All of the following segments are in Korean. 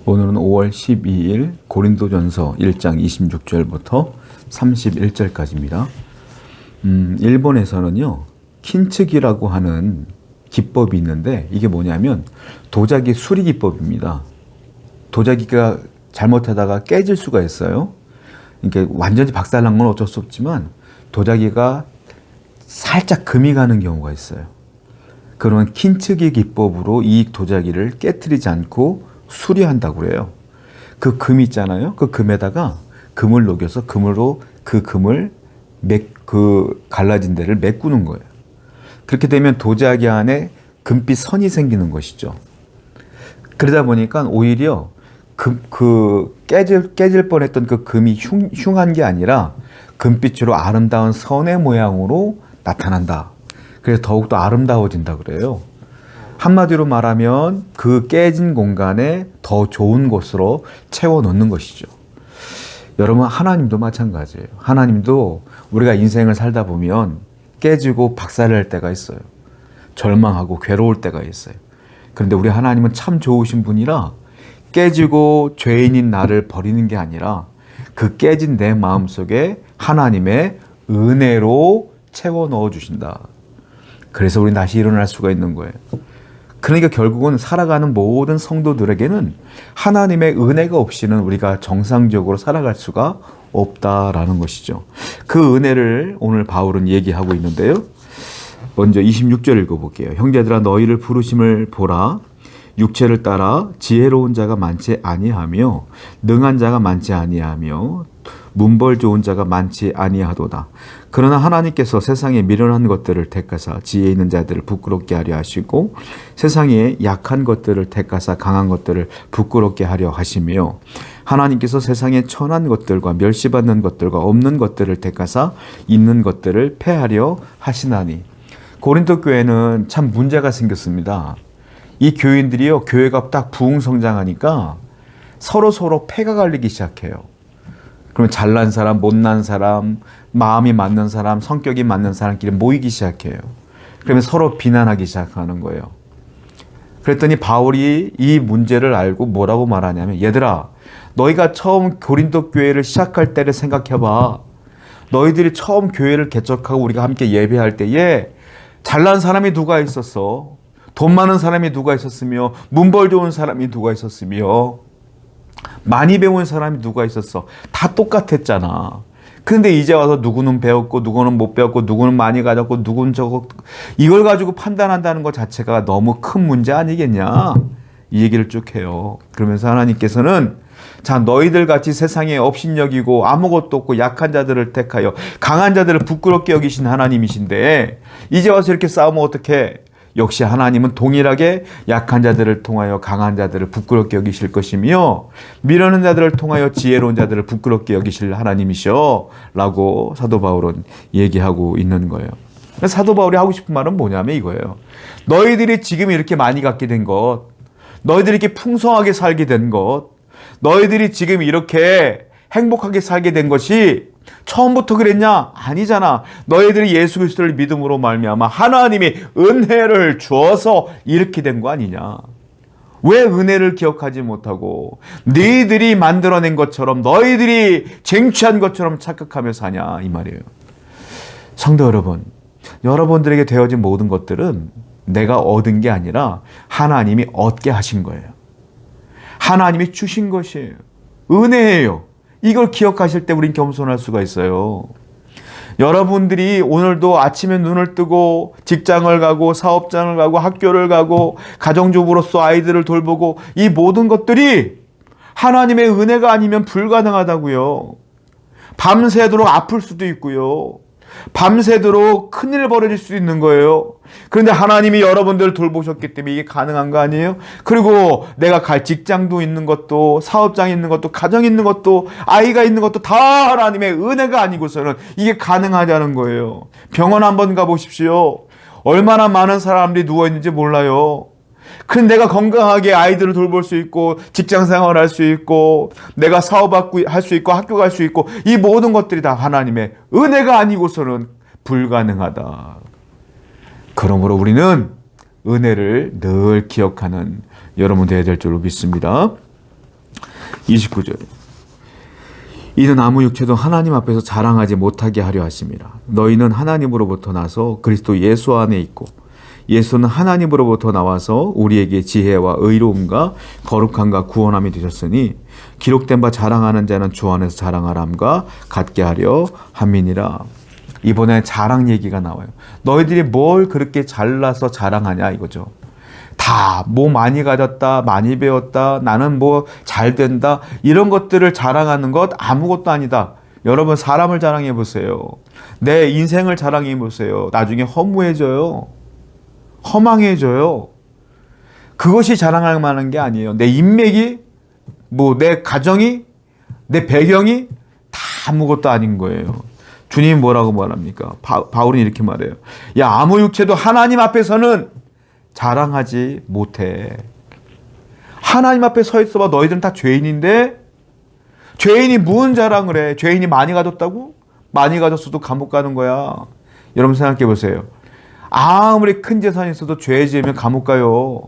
오늘은 5월 12일 고린도전서 1장 26절부터 31절까지입니다. 일본에서는요, 킨츠기라고 하는 기법이 있는데 이게 뭐냐면 도자기 수리 기법입니다. 도자기가 잘못하다가 깨질 수가 있어요. 이게 완전히 박살난 건 어쩔 수 없지만 도자기가 살짝 금이 가는 경우가 있어요. 그러면 킨츠기 기법으로 이 도자기를 깨트리지 않고 수리한다고 그래요. 그 금 있잖아요. 그 금에다가 금을 녹여서 금으로 그 금을 갈라진 데를 메꾸는 거예요. 그렇게 되면 도자기 안에 금빛 선이 생기는 것이죠. 그러다 보니까 오히려 깨질 뻔했던 그 금이 흉한 게 아니라 금빛으로 아름다운 선의 모양으로 나타난다. 그래서 더욱더 아름다워진다 그래요. 한마디로 말하면 그 깨진 공간에 더 좋은 곳으로 채워 넣는 것이죠. 여러분, 하나님도 마찬가지예요. 하나님도 우리가 인생을 살다 보면 깨지고 박살날 때가 있어요. 절망하고 괴로울 때가 있어요. 그런데 우리 하나님은 참 좋으신 분이라 깨지고 죄인인 나를 버리는 게 아니라 그 깨진 내 마음속에 하나님의 은혜로 채워 넣어주신다. 그래서 우리 다시 일어날 수가 있는 거예요. 그러니까 결국은 살아가는 모든 성도들에게는 하나님의 은혜가 없이는 우리가 정상적으로 살아갈 수가 없다라는 것이죠. 그 은혜를 오늘 바울은 얘기하고 있는데요. 먼저 26절 읽어볼게요. 형제들아, 너희를 부르심을 보라. 육체를 따라 지혜로운 자가 많지 아니하며 능한 자가 많지 아니하며 문벌 좋은 자가 많지 아니하도다. 그러나 하나님께서 세상에 미련한 것들을 택하사 지혜 있는 자들을 부끄럽게 하려 하시고 세상에 약한 것들을 택하사 강한 것들을 부끄럽게 하려 하시며 하나님께서 세상에 천한 것들과 멸시받는 것들과 없는 것들을 택하사 있는 것들을 패하려 하시나니. 고린도 교회는 참 문제가 생겼습니다. 이 교인들이요, 교회가 딱 부흥 성장하니까 서로 패가 갈리기 시작해요. 그러면 잘난 사람, 못난 사람, 마음이 맞는 사람, 성격이 맞는 사람끼리 모이기 시작해요. 그러면 서로 비난하기 시작하는 거예요. 그랬더니 바울이 이 문제를 알고 뭐라고 말하냐면, 얘들아, 너희가 처음 고린도 교회를 시작할 때를 생각해봐. 너희들이 처음 교회를 개척하고 우리가 함께 예배할 때에 잘난 사람이 누가 있었어? 돈 많은 사람이 누가 있었으며 문벌 좋은 사람이 누가 있었으며 많이 배운 사람이 누가 있었어? 다 똑같았잖아. 그런데 이제 와서 누구는 배웠고 누구는 못 배웠고 누구는 많이 가졌고 누구는 저거, 이걸 가지고 판단한다는 것 자체가 너무 큰 문제 아니겠냐, 이 얘기를 쭉 해요. 그러면서 하나님께서는 자, 너희들 같이 세상에 업신여기고 아무것도 없고 약한 자들을 택하여 강한 자들을 부끄럽게 여기신 하나님이신데 이제 와서 이렇게 싸우면 어떡해? 역시 하나님은 동일하게 약한 자들을 통하여 강한 자들을 부끄럽게 여기실 것이며 미련한 자들을 통하여 지혜로운 자들을 부끄럽게 여기실 하나님이셔 라고 사도 바울은 얘기하고 있는 거예요. 사도 바울이 하고 싶은 말은 뭐냐면 이거예요. 너희들이 지금 이렇게 많이 갖게 된 것, 너희들이 이렇게 풍성하게 살게 된 것, 너희들이 지금 이렇게 행복하게 살게 된 것이 처음부터 그랬냐? 아니잖아. 너희들이 예수 그리스도를 믿음으로 말미암아 하나님이 은혜를 주어서 이렇게 된 거 아니냐? 왜 은혜를 기억하지 못하고 너희들이 만들어낸 것처럼 너희들이 쟁취한 것처럼 착각하며 사냐, 이 말이에요. 성도 여러분, 여러분들에게 되어진 모든 것들은 내가 얻은 게 아니라 하나님이 얻게 하신 거예요. 하나님이 주신 것이에요. 은혜예요. 이걸 기억하실 때 우린 겸손할 수가 있어요. 여러분들이 오늘도 아침에 눈을 뜨고 직장을 가고 사업장을 가고 학교를 가고 가정주부로서 아이들을 돌보고 이 모든 것들이 하나님의 은혜가 아니면 불가능하다고요. 밤새도록 아플 수도 있고요. 밤새도록 큰일 벌어질 수 있는 거예요. 그런데 하나님이 여러분들을 돌보셨기 때문에 이게 가능한 거 아니에요? 그리고 내가 갈 직장도 있는 것도, 사업장이 있는 것도, 가정이 있는 것도, 아이가 있는 것도 다 하나님의 은혜가 아니고서는 이게 가능하다는 거예요. 병원 한번 가보십시오. 얼마나 많은 사람들이 누워있는지 몰라요. 그런데 내가 건강하게 아이들을 돌볼 수 있고 직장 생활할 수 있고 내가 사업할 수 있고 학교 갈 수 있고 이 모든 것들이 다 하나님의 은혜가 아니고서는 불가능하다. 그러므로 우리는 은혜를 늘 기억하는 여러분 되어야 될 줄로 믿습니다. 29절. 이는 아무 육체도 하나님 앞에서 자랑하지 못하게 하려 하심이라. 너희는 하나님으로부터 나서 그리스도 예수 안에 있고 예수는 하나님으로부터 나와서 우리에게 지혜와 의로움과 거룩함과 구원함이 되셨으니 기록된 바 자랑하는 자는 주 안에서 자랑하람과 같게 하려 함이니라. 이번에 자랑 얘기가 나와요. 너희들이 뭘 그렇게 잘나서 자랑하냐 이거죠. 다 뭐 많이 가졌다, 많이 배웠다, 나는 뭐 잘 된다, 이런 것들을 자랑하는 것 아무것도 아니다. 여러분, 사람을 자랑해 보세요. 내 인생을 자랑해 보세요. 나중에 허무해져요. 허망해져요. 그것이 자랑할 만한 게 아니에요. 내 인맥이, 뭐 내 가정이, 내 배경이 다 아무것도 아닌 거예요. 주님이 뭐라고 말합니까? 바울은 이렇게 말해요. 야, 아무 육체도 하나님 앞에서는 자랑하지 못해. 하나님 앞에 서 있어봐. 너희들은 다 죄인인데 죄인이 무슨 자랑을 해? 죄인이 많이 가졌다고? 많이 가졌어도 감옥 가는 거야. 여러분 생각해 보세요. 아무리 큰 재산이 있어도 죄 지으면 감옥 가요.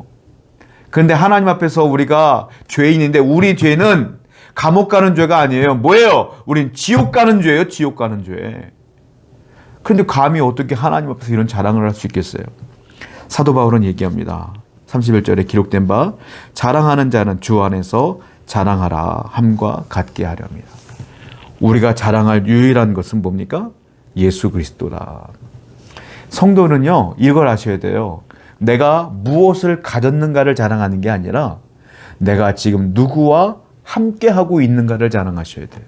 그런데 하나님 앞에서 우리가 죄인인데 우리 죄는 감옥 가는 죄가 아니에요. 뭐예요? 우린 지옥 가는 죄예요. 지옥 가는 죄. 그런데 감히 어떻게 하나님 앞에서 이런 자랑을 할 수 있겠어요? 사도 바울은 얘기합니다. 31절에 기록된 바 자랑하는 자는 주 안에서 자랑하라 함과 같게 하렵니다. 우리가 자랑할 유일한 것은 뭡니까? 예수 그리스도라. 성도는요, 이걸 아셔야 돼요. 내가 무엇을 가졌는가를 자랑하는 게 아니라 내가 지금 누구와 함께하고 있는가를 자랑하셔야 돼요.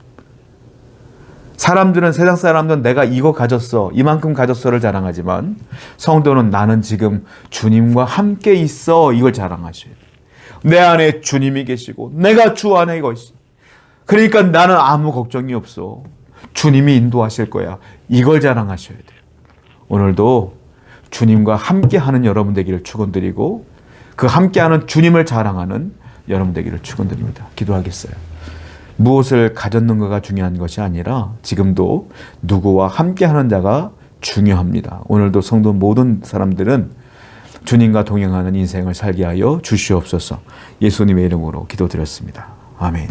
사람들은, 세상 사람들은 내가 이거 가졌어, 이만큼 가졌어를 자랑하지만 성도는 나는 지금 주님과 함께 있어, 이걸 자랑하셔야 돼요. 내 안에 주님이 계시고 내가 주 안에 것이, 그러니까 나는 아무 걱정이 없어. 주님이 인도하실 거야. 이걸 자랑하셔야 돼요. 오늘도 주님과 함께하는 여러분 되기를 축원드리고 그 함께하는 주님을 자랑하는 여러분 되기를 축원드립니다. 기도하겠어요. 무엇을 가졌는가가 중요한 것이 아니라 지금도 누구와 함께하는 자가 중요합니다. 오늘도 성도 모든 사람들은 주님과 동행하는 인생을 살게 하여 주시옵소서. 예수님의 이름으로 기도드렸습니다. 아멘.